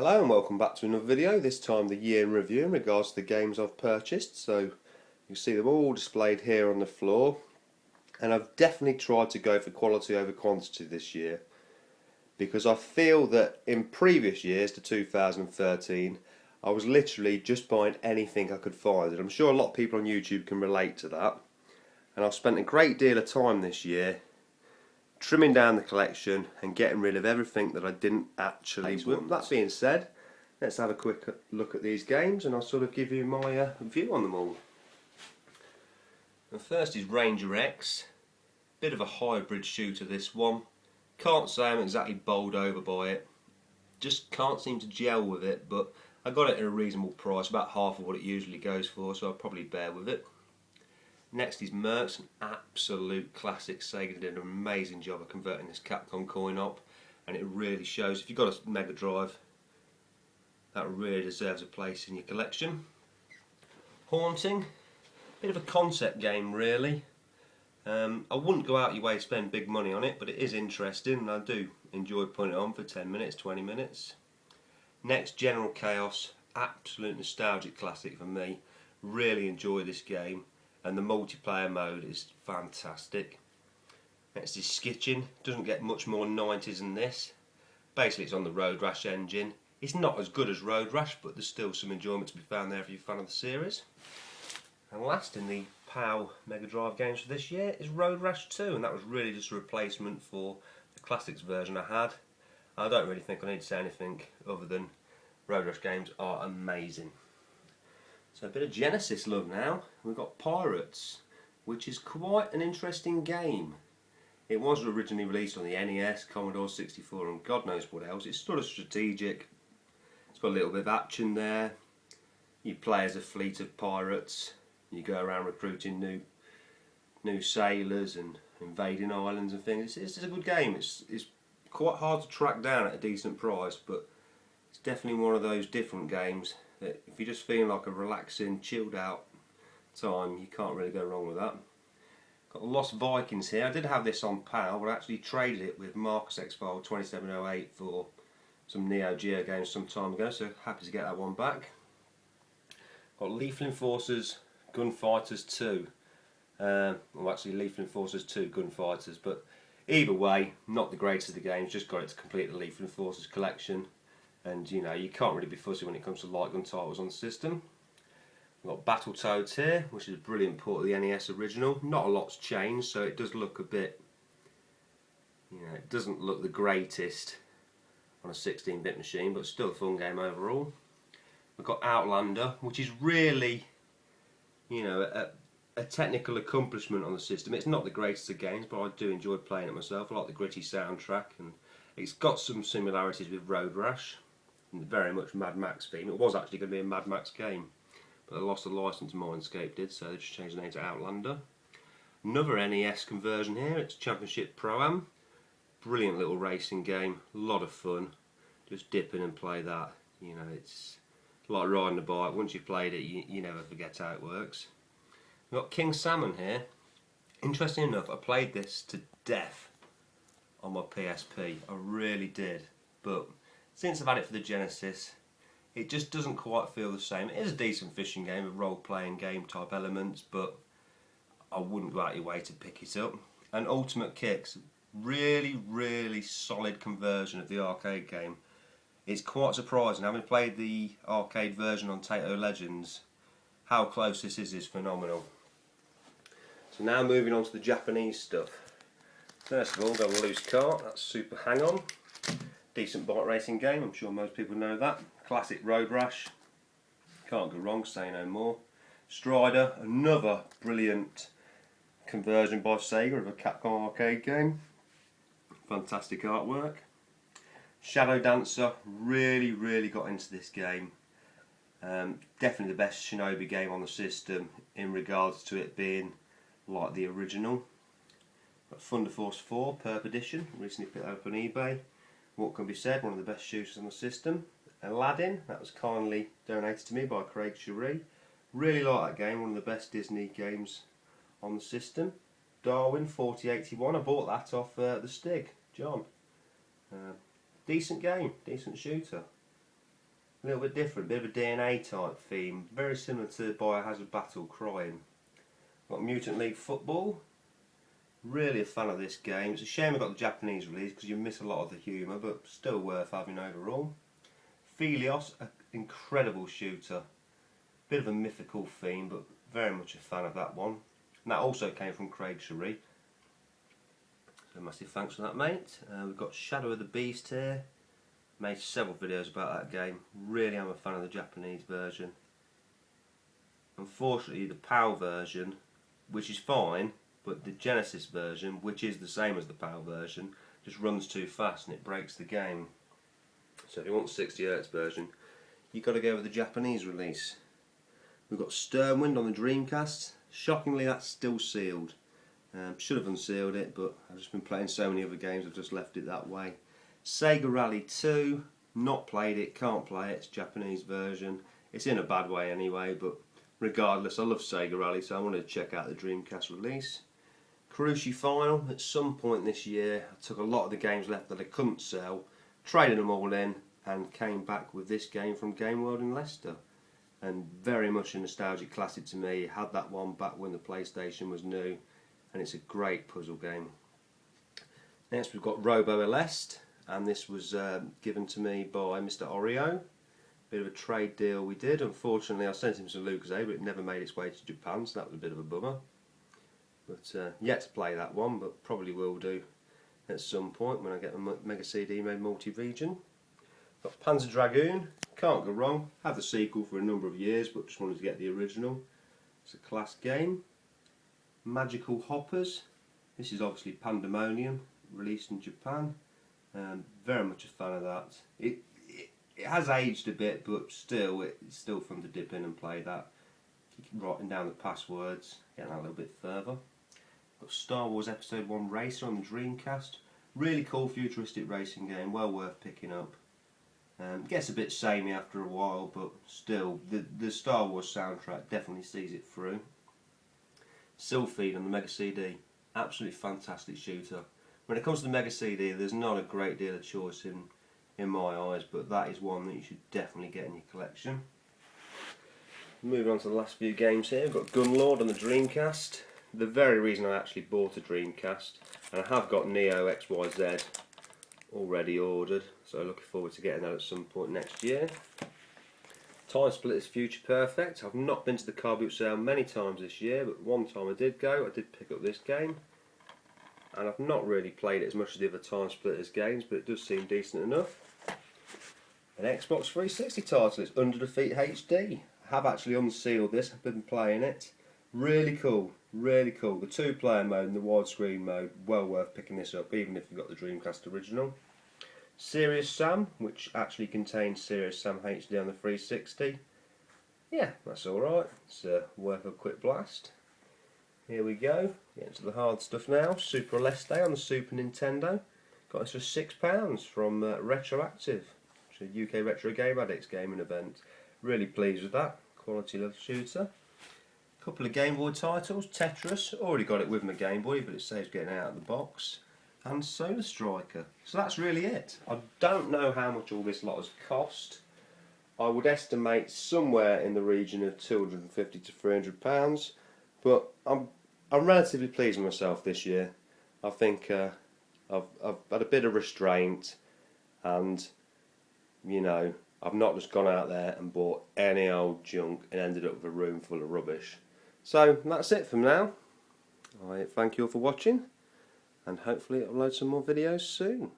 Hello and welcome back to another video, this time the year in review in regards to the games I've purchased. So you can see them all displayed here on the floor, and I've definitely tried to go for quality over quantity this year, because I feel that in previous years to 2013 I was literally just buying anything I could find, and I'm sure a lot of people on YouTube can relate to that. And I've spent a great deal of time this year trimming down the collection and getting rid of everything that I didn't actually want. That being said, let's have a quick look at these games and I'll sort of give you my view on them all. The first is Ranger X. Bit of a hybrid shooter, this one. Can't say I'm exactly bowled over by it. Just can't seem to gel with it, but I got it at a reasonable price, about half of what it usually goes for, so I'll probably bear with it. Next is Mercs, an absolute classic. Sega did an amazing job of converting this Capcom coin op, and it really shows. If you've got a Mega Drive, that really deserves a place in your collection. Haunting, bit of a concept game really. I wouldn't go out your way to spend big money on it, but it is interesting and I do enjoy putting it on for 10 minutes, 20 minutes. Next, General Chaos, absolute nostalgic classic for me. Really enjoy this game. And the multiplayer mode is fantastic. Next is Skitchin. Doesn't get much more 90s than this. Basically it's on the Road Rash engine. It's not as good as Road Rash, but there's still some enjoyment to be found there if you're a fan of the series. And last in the PAL Mega Drive games for this year is Road Rash 2, and that was really just a replacement for the Classics version I had. I don't really think I need to say anything other than Road Rash games are amazing. So a bit of Genesis love now. We've got Pirates, which is quite an interesting game. It was originally released on the NES, Commodore 64 and God knows what else. It's sort of strategic. It's got a little bit of action there. You play as a fleet of pirates. You go around recruiting new sailors and invading islands and things. It's a good game. It's quite hard to track down at a decent price, but it's definitely one of those different games that if you're just feeling like a relaxing, chilled out time, you can't really go wrong with that. Got Lost Vikings here. I did have this on PAL, but I actually traded it with Marcus X-File 2708 for some Neo Geo games some time ago, so happy to get that one back. Got Lethal Enforcers Gunfighters 2. Well, actually Lethal Enforcers 2 Gunfighters, but either way, not the greatest of the games, just got it to complete the Lethal Enforcers collection. And you know, you can't really be fussy when it comes to light gun titles on the system. We've got Battletoads here, which is a brilliant port of the NES original. Not a lot's changed, so it does look a bit, you know, it doesn't look the greatest on a 16-bit machine, but still a fun game overall. We've got Outlander, which is really, you know, a technical accomplishment on the system. It's not the greatest of games, but I do enjoy playing it myself. I like the gritty soundtrack, and it's got some similarities with Road Rash. Very much Mad Max theme. It was actually going to be a Mad Max game, but they lost the license, Mindscape did, so they just changed the name to Outlander. Another NES conversion here, it's Championship Pro-Am. Brilliant little racing game, a lot of fun. Just dip in and play that. You know, it's like riding a bike. Once you've played it, you never forget how it works. We've got King Salmon here. Interesting enough, I played this to death on my PSP. I really did, but since I've had it for the Genesis, it just doesn't quite feel the same. It is a decent fishing game with role-playing game type elements, but I wouldn't go out your way to pick it up. And Ultimate Kicks, really solid conversion of the arcade game. It's quite surprising, having played the arcade version on Taito Legends, how close this is phenomenal. So now moving on to the Japanese stuff. First of all, got a loose cart, that's Super Hang-On. Decent bike racing game, I'm sure most people know that. Classic Road Rash, can't go wrong, say no more. Strider, another brilliant conversion by Sega of a Capcom arcade game. Fantastic artwork. Shadow Dancer, really got into this game. Definitely the best Shinobi game on the system in regards to it being like the original. Got Thunder Force 4 Perp Edition, recently picked up on eBay. What can be said, one of the best shooters on the system. Aladdin, that was kindly donated to me by Craig Cherie. Really like that game, one of the best Disney games on the system. Darwin 4081, I bought that off the Stig, John. Decent game, decent shooter. A little bit different, bit of a DNA type theme, very similar to Biohazard Battle Crying. Got Mutant League Football. Really a fan of this game. It's a shame I got the Japanese release because you miss a lot of the humour, but still worth having overall. Phelios, an incredible shooter. Bit of a mythical theme, but very much a fan of that one. And that also came from Craig Cherie. So massive thanks for that, mate. We've got Shadow of the Beast here. Made several videos about that game. Really am a fan of the Japanese version. Unfortunately, the PAL version, which is fine, but the Genesis version, which is the same as the PAL version, just runs too fast and it breaks the game. So if you want the 60Hz version, you've got to go with the Japanese release. We've got Sternwind on the Dreamcast. Shockingly, that's still sealed. Should have unsealed it, but I've just been playing so many other games, I've just left it that way. Sega Rally 2, not played it, can't play it, it's Japanese version. It's in a bad way anyway, but regardless, I love Sega Rally, so I wanted to check out the Dreamcast release. Karushi Final, at some point this year, I took a lot of the games left that I couldn't sell, traded them all in, and came back with this game from Game World in Leicester. And very much a nostalgic classic to me. Had that one back when the PlayStation was new, and it's a great puzzle game. Next we've got Robo Aleste, and this was given to me by Mr. Oreo. Bit of a trade deal we did. Unfortunately, I sent him some Lucozade, but it never made its way to Japan, so that was a bit of a bummer. But yet to play that one, but probably will do at some point when I get the Mega CD made multi-region. Got Panzer Dragoon, can't go wrong. Had the sequel for a number of years, but just wanted to get the original. It's a class game. Magical Hoppers. This is obviously Pandemonium, released in Japan. Very much a fan of that. It has aged a bit, but still, it's still fun to dip in and play that. Keep writing down the passwords, getting that a little bit further. Got Star Wars Episode 1 Racer on the Dreamcast. Really cool futuristic racing game, well worth picking up. Gets a bit samey after a while, but still, the Star Wars soundtrack definitely sees it through. Sylphid on the Mega CD, absolutely fantastic shooter. When it comes to the Mega CD, there's not a great deal of choice in my eyes, but that is one that you should definitely get in your collection. Moving on to the last few games here, we've got Gunlord on the Dreamcast. The very reason I actually bought a Dreamcast, and I have got Neo XYZ already ordered, so looking forward to getting that at some point next year. Time Splitters Future Perfect. I've not been to the car boot sale many times this year, but one time I did go, I did pick up this game. And I've not really played it as much as the other Time Splitters games, but it does seem decent enough. An Xbox 360 title, it's Under the Feet HD. I have actually unsealed this, I've been playing it. Really cool, really cool. The 2-player mode and the widescreen mode, well worth picking this up, even if you've got the Dreamcast original. Serious Sam, which actually contains Serious Sam HD on the 360. Yeah, that's alright. It's worth a quick blast. Here we go. Get into the hard stuff now. Super Aleste on the Super Nintendo. Got this for £6 from Retroactive, which is a UK Retro Game Addicts gaming event. Really pleased with that. Quality little shooter. Couple of Game Boy titles. Tetris, already got it with my Game Boy, but it saves getting it out of the box. And Solar Striker. So that's really it. I don't know how much all this lot has cost. I would estimate somewhere in the region of £250 to £300, but I'm relatively pleased with myself this year. I think I've had a bit of restraint, and you know, I've not just gone out there and bought any old junk and ended up with a room full of rubbish. So that's it from now. I thank you all for watching, and hopefully upload some more videos soon.